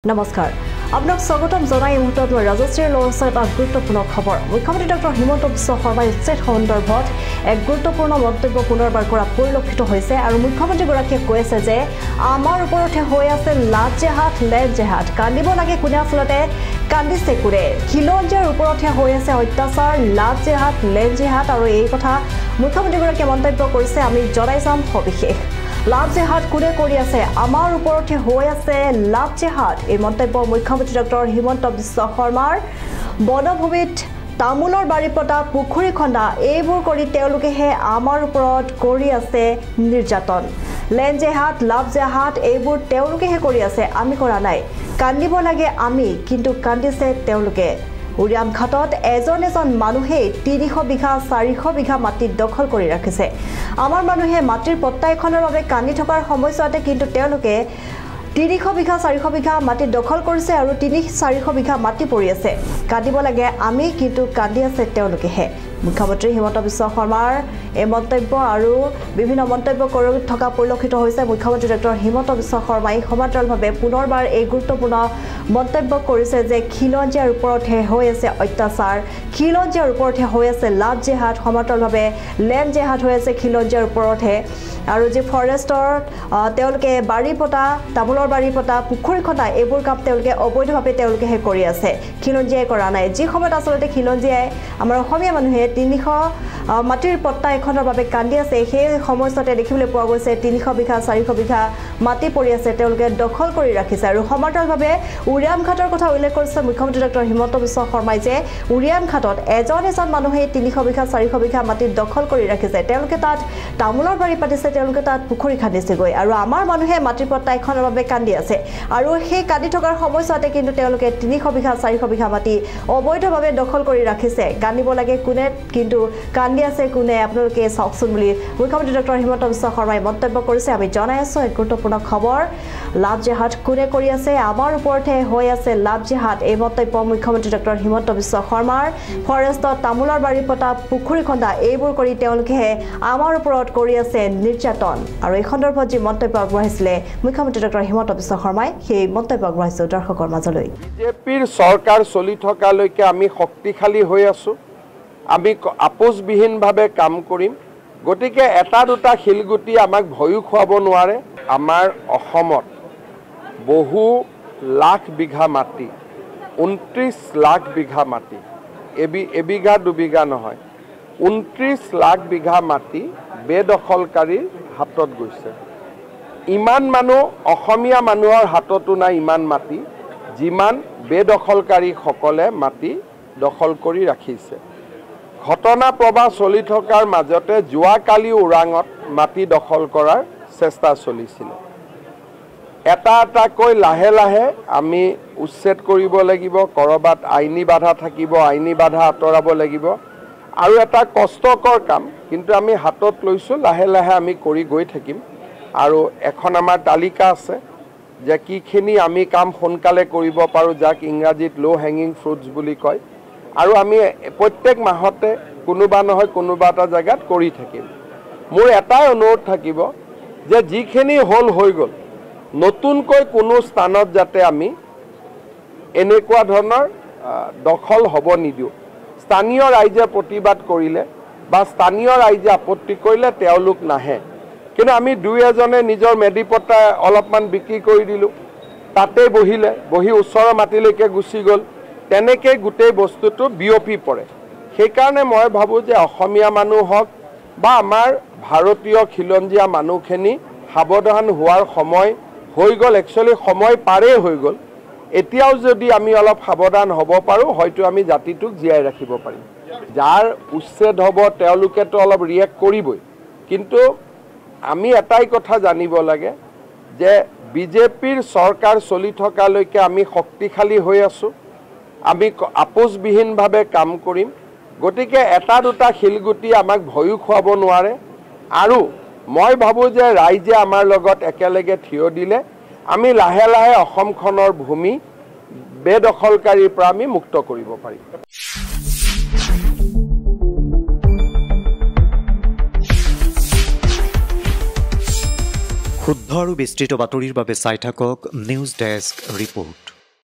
নমস্কাৰ আপোনাক স্বাগতম জনাই মুহূৰ্তত ৰাজশ্ৰীৰ লগত এটা গুৰুত্বপূৰ্ণ খবৰ মুখ্যমন্ত্ৰী ডক্টৰ হিমন্ত বিশ্ব শৰ্মাই উচ্ছেদ সন্দৰ্ভত এক গুৰুত্বপূৰ্ণ মন্তব্য পুনৰবাৰ কৰা পৰিলক্ষিত হৈছে আৰু মুখ্যমন্ত্ৰীগৰাকীয়ে কৈছে যে আমাৰ ওপৰতে হৈ আছে লাভ জেহাদ লেজ জেহাদ কান্দিব লাগে কোনে আচলতে কান্দিছে কোনে খিলঞ্জীয়াৰ ওপৰতে হৈ আছে অত্যাচাৰ লাভ জেহাদ লেজ জেহাদ আৰু এই কথা মুখ্যমন্ত্ৰীগৰাকীয়ে মন্তব্য কৰিছে আমি জনাই যাম সবিশেষ লাভ জেহাদ কোনে কৰি আছে আমাৰ ওপৰতে হৈ আছে লাভ জেহাদ এই মন্তব্য মুখ্যমন্ত্ৰী ডক্টৰ হিমন্ত বিশ্ব শৰ্মাৰ বনভূমিত তামোলৰ বাৰী পতা পুখুৰী খন্দা এইবোৰ কৰি তেওঁলোকেহে আমাৰ ওপৰত কৰি আছে নিৰ্যাতন লেন জেহাদ লাভ জেহাদ এইবোৰ তেওঁলোকেহে কৰি আছে আমি কৰা নাই কান্দিব লাগে আমি কিন্তু কান্দিছে তেওঁলোকে উৰিয়াম ঘাটত এজন মানুহে 300 বিঘা 400 বিঘা মাটি দখল কৰি ৰাখিছে আমাৰ মানুহে মাটিৰ পট্টা এখনৰ বাবে কান্দি থকাৰ সময়ছোৱাতে কিন্তু তেওঁলোকে 300 বিঘা 400 বিঘা মাটি দখল কৰিছে আৰু 300-400 বিঘা মাটি পৰি আছে কান্দিব লাগে আমি কিন্তু কান্দি আছে তেওঁলোকেহে মুখ্যমন্ত্ৰী হিমন্ত বিশ্ব শৰ্মাৰ এই মন্তব্য আৰু বিভিন্ন মন্তব্য কৰি থকা পৰিলক্ষিত হৈছে মুখ্যমন্ত্ৰী ডক্টৰ হিমন্ত বিশ্ব শৰ্মাই সমান্তৰালভাৱে পুনৰবাৰ এই গুৰুত্বপূৰ্ণ মন্তব্য কৰিছে যে খিলঞ্জীয়াৰ ওপৰতে হৈ আছে অত্যাচাৰ খিলঞ্জীয়াৰ ওপৰতে হৈ আছে লাভ জেহাদ সমান্তৰালভাৱে লেণ্ড জেহাদ হৈ আছে খিলঞ্জীয়াৰ ওপৰতে আৰু যে ফৰেষ্টৰ তেওঁলোকে বাৰী পতা তামোলৰ বাৰী পতা পুখুৰী খন্দা এইবোৰ কাম তেওঁলোকে অবৈধভাৱে তেওঁলোকেহে কৰি আছে খিলঞ্জীয়াই কৰা নাই যি সময়ত আচলতে খিলঞ্জীয়াই আমাৰ অসমীয়া মানুহে 300 মাটিৰ পট্টা এখনৰ বাবে কান্দি আছে সেই সময়ছোৱাতে দেখিবলৈ পোৱা গৈছে 300 বিঘা 400 বিঘা মাটি পৰি আছে তেওঁলোকে দখল কৰি ৰাখিছে আৰু সমান্তৰালভাৱে উৰিয়াম ঘাটৰ কথা উল্লেখ কৰিছে মুখ্যমন্ত্ৰী ডক্টৰ হিমন্ত বিশ্ব শৰ্মাই যে উৰিয়াম ঘাটত এজন মানুহে 300 বিঘা 400 বিঘা মাটি দখল কৰি ৰাখিছে তেওঁলোকে তাত তামোলৰ বাৰী পাতিছে তেওঁলোকে তাত পুখুৰী খান্দিছে গৈ আৰু আমাৰ মানুহে মাটিৰ পট্টা এখনৰ বাবে কান্দি আছে আৰু সেই কান্দি থকাৰ সময়ছোৱাতে কিন্তু তেওঁলোকে 300 বিঘা 400 বিঘা মাটি অবৈধভাৱে দখল কৰি ৰাখিছে কান্দিব লাগে কোনে কিন্তু কান্দি আছে কোনে আপোনালোকে চাওকচোন বুলি মুখ্যমন্ত্ৰী ডক্টৰ হিমন্ত বিশ্ব শৰ্মাই মন্তব্য কৰিছে আমি জনাই আছো এক গুৰুত্বপূৰ্ণ খবৰ লাভ জেহাদ কোনে কৰি আছে আমাৰ ওপৰতে হৈ আছে লাভ জেহাদ এই মন্তব্য মুখ্যমন্ত্ৰী ডক্টৰ হিমন্ত বিশ্ব শৰ্মাৰ ফৰেষ্টত তামোলৰ বাৰী পতা পুখুৰী খন্দা এইবোৰ কৰি তেওঁলোকেহে আমাৰ ওপৰত কৰি আছে নিৰ্যাতন আৰু এই সন্দৰ্ভত যি মন্তব্য আগবঢ়াইছিলে মুখ্যমন্ত্ৰী ডক্টৰ হিমন্ত বিশ্ব শৰ্মাই সেই মন্তব্য আগবঢ়াইছে দৰ্শকৰ মাজলৈ বিজেপিৰ চৰকাৰ চলি থকালৈকে আমি শক্তিশালী হৈ আছো আমি আপোচবিহীনভাৱে কাম কৰিম গতিকে এটা দুটা শিলগুটি আমাক ভয়ো খুৱাব নোৱাৰে আমাৰ অসমত বহু লাখ বিঘা মাটি 29 লাখ বিঘা মাটি এবিঘা দুবিঘা নহয় 29 লাখ বিঘা মাটি বেদখলকাৰীৰ হাতত গৈছে ইমান মানুহ অসমীয়া মানুহৰ হাততো নাই ইমান মাটি যিমান বেদখলকাৰীসকলে মাটি দখল কৰি ৰাখিছে ঘটনা প্ৰবাহ চলি থকাৰ মাজতে যোৱাকালি ওৰাঙত মাটি দখল কৰাৰ চেষ্টা চলিছিল এটা এটাকৈ লাহে লাহে আমি উচ্ছেদ কৰিব লাগিব কৰবাত আইনী বাধা থাকিব আইনী বাধা আঁতৰাব লাগিব আৰু এটা কষ্টকৰ কাম কিন্তু আমি হাতত লৈছো লাহে লাহে আমি কৰি গৈ থাকিম আৰু এখন আমাৰ তালিকা আছে যে কিখিনি আমি কাম সোনকালে কৰিব পাৰো যাক ইংৰাজীত লো হেঙিং ফ্ৰুটছ বুলি কয় আৰু আমি প্ৰত্যেক মাহতে কোনোবা নহয় কোনোবা এটা জায়গাত কৰি থাকিম মোৰ এটাই অনুৰোধ থাকিব যে যিখিনি হল হৈ গল নতুনকৈ কোনো স্থানত যাতে আমি এনেকুৱা ধৰণৰ দখল হ'ব নিদিও স্থানীয় ৰাইজে প্ৰতিবাদ কৰিলে বা স্থানীয় ৰাইজে আপত্তি কৰিলে তেওঁলোক নাহে কিন্তু আমি দুই এজনে নিজৰ মেডিপট্টা অলপমান বিক্ৰী কৰি দিলো তাতে বহি ওচৰৰ মাটিলৈকে গুচি গ'ল তেনেকৈ গোটেই বস্তুটো বিয়পি পৰে সেইকাৰণে মই ভাবোঁ যে অসমীয়া মানুহ হওক বা আমাৰ ভাৰতীয় খিলঞ্জীয়া মানুহখিনি সাৱধান হোৱাৰ সময় হৈ গ'ল একচুৱেলি সময় পাৰেই হৈ গ'ল এতিয়াও যদি আমি অলপ সাৱধান হ'ব পাৰোঁ হয়তো আমি জাতিটোক জীয়াই ৰাখিব পাৰিম যাৰ উচ্ছেদ হ'ব তেওঁলোকেতো অলপ ৰিয়েক্ট কৰিবই কিন্তু আমি এটাই কথা জানিব লাগে যে বিজেপিৰ চৰকাৰ চলি থকালৈকে আমি শক্তিশালী হৈ আছো আমি আপোচবিহীনভাৱে কাম কৰিম গতিকে এটা দুটা শিলগুটি আমাক ভয়ো খুৱাব নোৱাৰে আৰু মই ভাবোঁ যে ৰাইজে আমাৰ লগত একেলগে থিয় দিলে আমি লাহে লাহে অসমখনৰ ভূমি বেদখলকাৰীৰ পৰা আমি মুক্ত কৰিব পাৰিম শুদ্ধ আৰু বিস্তৃত বাতৰিৰ বাবে চাই থাকক নিউজ ডেস্ক ৰিপোৰ্ট।